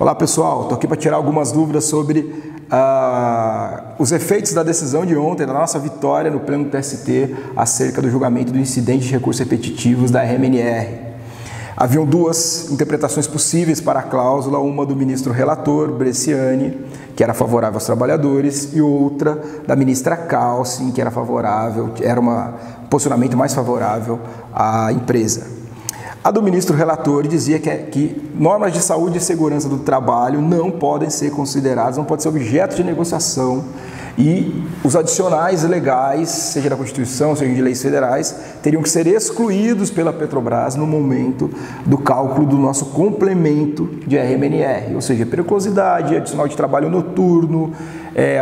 Olá pessoal, estou aqui para tirar algumas dúvidas sobre os efeitos da decisão de ontem, da nossa vitória no Pleno do TST acerca do julgamento do incidente de recursos repetitivos da RMNR. Haviam duas interpretações possíveis para a cláusula, uma do ministro relator, Bresciani, que era favorável aos trabalhadores, e outra da ministra Calcin, que era favorável, era um posicionamento mais favorável à empresa. A do ministro relator dizia que normas de saúde e segurança do trabalho não podem ser consideradas, não podem ser objeto de negociação e os adicionais legais, seja da Constituição, seja de leis federais, teriam que ser excluídos pela Petrobras no momento do cálculo do nosso complemento de RMNR, ou seja, periculosidade, adicional de trabalho noturno,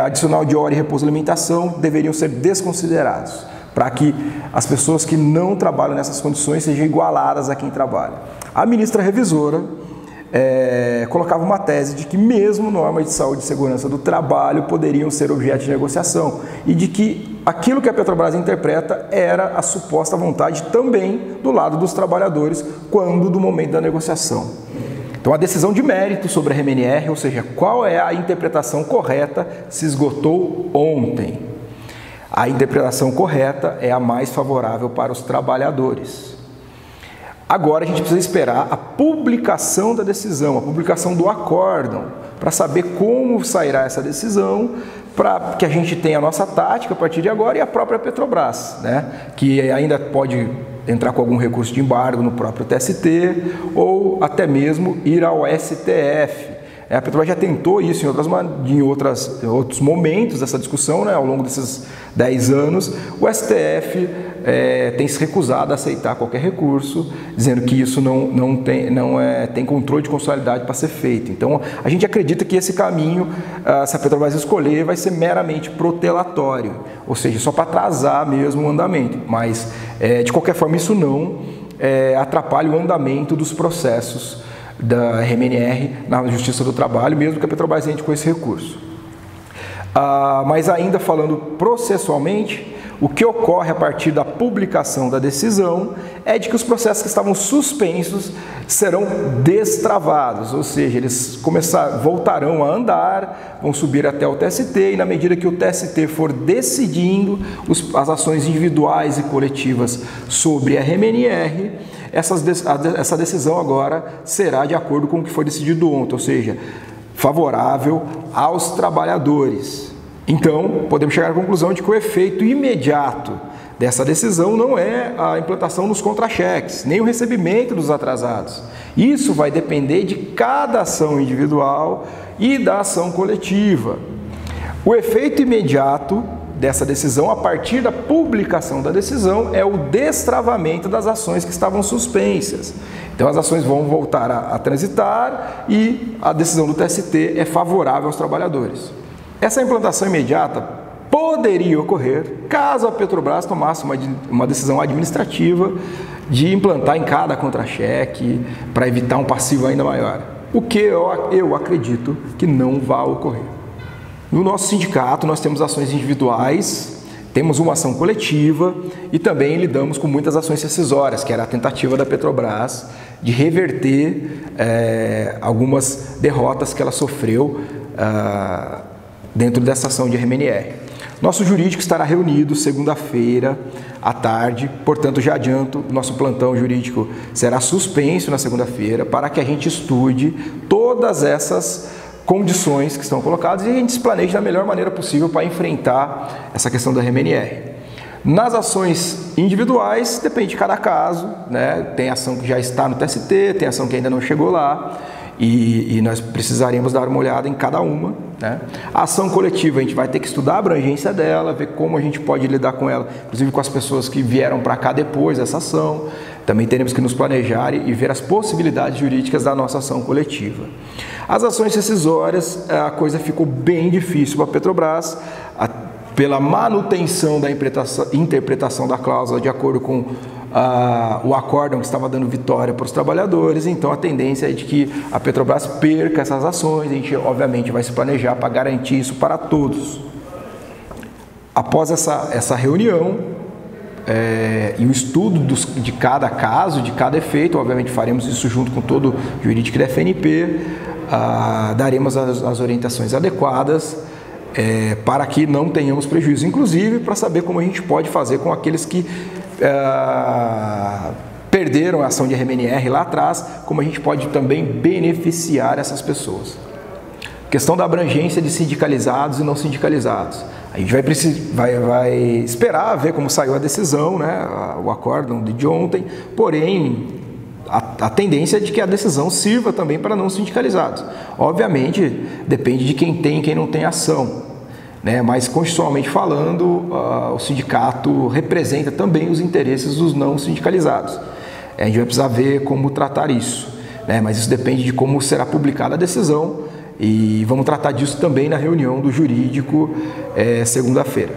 adicional de hora e repouso e alimentação deveriam ser desconsiderados, para que as pessoas que não trabalham nessas condições sejam igualadas a quem trabalha. A ministra revisora colocava uma tese de que mesmo normas de saúde e segurança do trabalho poderiam ser objeto de negociação e de que aquilo que a Petrobras interpreta era a suposta vontade também do lado dos trabalhadores quando do momento da negociação. Então a decisão de mérito sobre a RMNR, ou seja, qual é a interpretação correta, se esgotou ontem. A interpretação correta é a mais favorável para os trabalhadores. Agora a gente precisa esperar a publicação da decisão, a publicação do acórdão, para saber como sairá essa decisão, para que a gente tenha a nossa tática a partir de agora e a própria Petrobras, né? Que ainda pode entrar com algum recurso de embargo no próprio TST ou até mesmo ir ao STF. A Petrobras já tentou isso em outros momentos dessa discussão, né, ao longo desses 10 anos. O STF tem se recusado a aceitar qualquer recurso, dizendo que isso não tem controle de constitucionalidade para ser feito. Então, a gente acredita que esse caminho, se a Petrobras escolher, vai ser meramente protelatório, ou seja, só para atrasar mesmo o andamento. Mas, de qualquer forma, isso não atrapalha o andamento dos processos da RMNR na Justiça do Trabalho, mesmo que a Petrobras entre com esse recurso. Mas ainda falando processualmente, o que ocorre a partir da publicação da decisão é de que os processos que estavam suspensos serão destravados, ou seja, eles voltarão a andar, vão subir até o TST e na medida que o TST for decidindo as ações individuais e coletivas sobre a RMNR, essa decisão agora será de acordo com o que foi decidido ontem, ou seja, favorável aos trabalhadores. Então, podemos chegar à conclusão de que o efeito imediato dessa decisão não é a implantação dos contra-cheques, nem o recebimento dos atrasados. Isso vai depender de cada ação individual e da ação coletiva. O efeito imediato dessa decisão, a partir da publicação da decisão, é o destravamento das ações que estavam suspensas. Então as ações vão voltar a transitar e a decisão do TST é favorável aos trabalhadores. Essa implantação imediata poderia ocorrer caso a Petrobras tomasse uma decisão administrativa de implantar em cada contra-cheque para evitar um passivo ainda maior, o que eu acredito que não vai ocorrer. No nosso sindicato, nós temos ações individuais, temos uma ação coletiva e também lidamos com muitas ações rescisórias, que era a tentativa da Petrobras de reverter algumas derrotas que ela sofreu dentro dessa ação de RMNR. Nosso jurídico estará reunido segunda-feira à tarde, portanto já adianto, nosso plantão jurídico será suspenso na segunda-feira para que a gente estude todas essas condições que estão colocadas e a gente se planeje da melhor maneira possível para enfrentar essa questão da RMNR. Nas ações individuais, depende de cada caso, né? Tem ação que já está no TST, tem ação que ainda não chegou lá e nós precisaremos dar uma olhada em cada uma, né? A ação coletiva, a gente vai ter que estudar a abrangência dela, ver como a gente pode lidar com ela, inclusive com as pessoas que vieram para cá depois dessa ação. Também teremos que nos planejar e ver as possibilidades jurídicas da nossa ação coletiva. As ações rescisórias, a coisa ficou bem difícil para a Petrobras, pela manutenção da interpretação da cláusula de acordo com o acórdão que estava dando vitória para os trabalhadores. Então a tendência é de que a Petrobras perca essas ações, a gente obviamente vai se planejar para garantir isso para todos. Após essa reunião, e o estudo de cada caso, de cada efeito, obviamente faremos isso junto com todo o jurídico da FNP, daremos as orientações adequadas para que não tenhamos prejuízo, inclusive para saber como a gente pode fazer com aqueles que perderam a ação de RMNR lá atrás, como a gente pode também beneficiar essas pessoas. Questão da abrangência de sindicalizados e não sindicalizados. A gente vai esperar ver como saiu a decisão, né, o acórdão de ontem, porém a tendência é de que a decisão sirva também para não sindicalizados. Obviamente, depende de quem tem e quem não tem ação, né, mas constitucionalmente falando, o sindicato representa também os interesses dos não sindicalizados. A gente vai precisar ver como tratar isso, né, mas isso depende de como será publicada a decisão. E vamos tratar disso também na reunião do jurídico segunda-feira.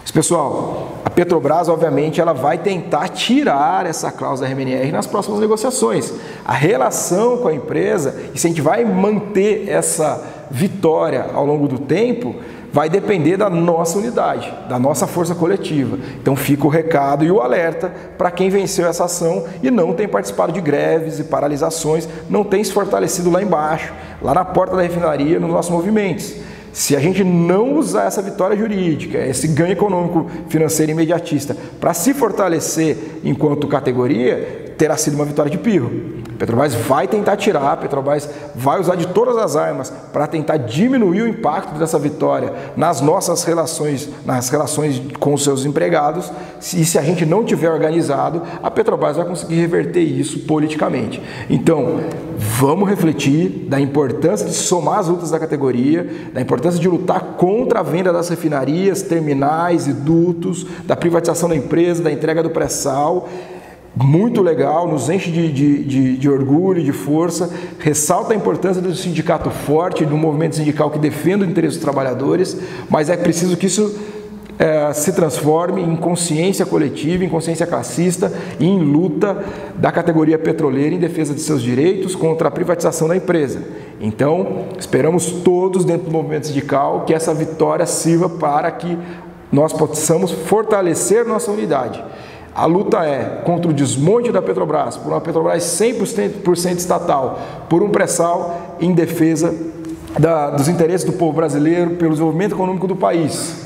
Mas, pessoal, a Petrobras, obviamente, ela vai tentar tirar essa cláusula RMNR nas próximas negociações. A relação com a empresa, e se a gente vai manter essa vitória ao longo do tempo, vai depender da nossa unidade, da nossa força coletiva. Então fica o recado e o alerta para quem venceu essa ação e não tem participado de greves e paralisações, não tem se fortalecido lá embaixo, lá na porta da refinaria, nos nossos movimentos. Se a gente não usar essa vitória jurídica, esse ganho econômico, financeiro e imediatista para se fortalecer enquanto categoria, terá sido uma vitória de pirro. A Petrobras vai tentar tirar, a Petrobras vai usar de todas as armas para tentar diminuir o impacto dessa vitória nas nossas relações, nas relações com os seus empregados. E se a gente não tiver organizado, a Petrobras vai conseguir reverter isso politicamente. Então, vamos refletir da importância de somar as lutas da categoria, da importância de lutar contra a venda das refinarias, terminais e dutos, da privatização da empresa, da entrega do pré-sal. Muito legal, nos enche de orgulho, de força, ressalta a importância do sindicato forte, do movimento sindical que defenda o interesse dos trabalhadores, mas é preciso que isso se transforme em consciência coletiva, em consciência classista e em luta da categoria petroleira em defesa de seus direitos contra a privatização da empresa. Então, esperamos todos dentro do movimento sindical que essa vitória sirva para que nós possamos fortalecer nossa unidade. A luta é contra o desmonte da Petrobras, por uma Petrobras 100% estatal, por um pré-sal em defesa dos interesses do povo brasileiro, pelo desenvolvimento econômico do país.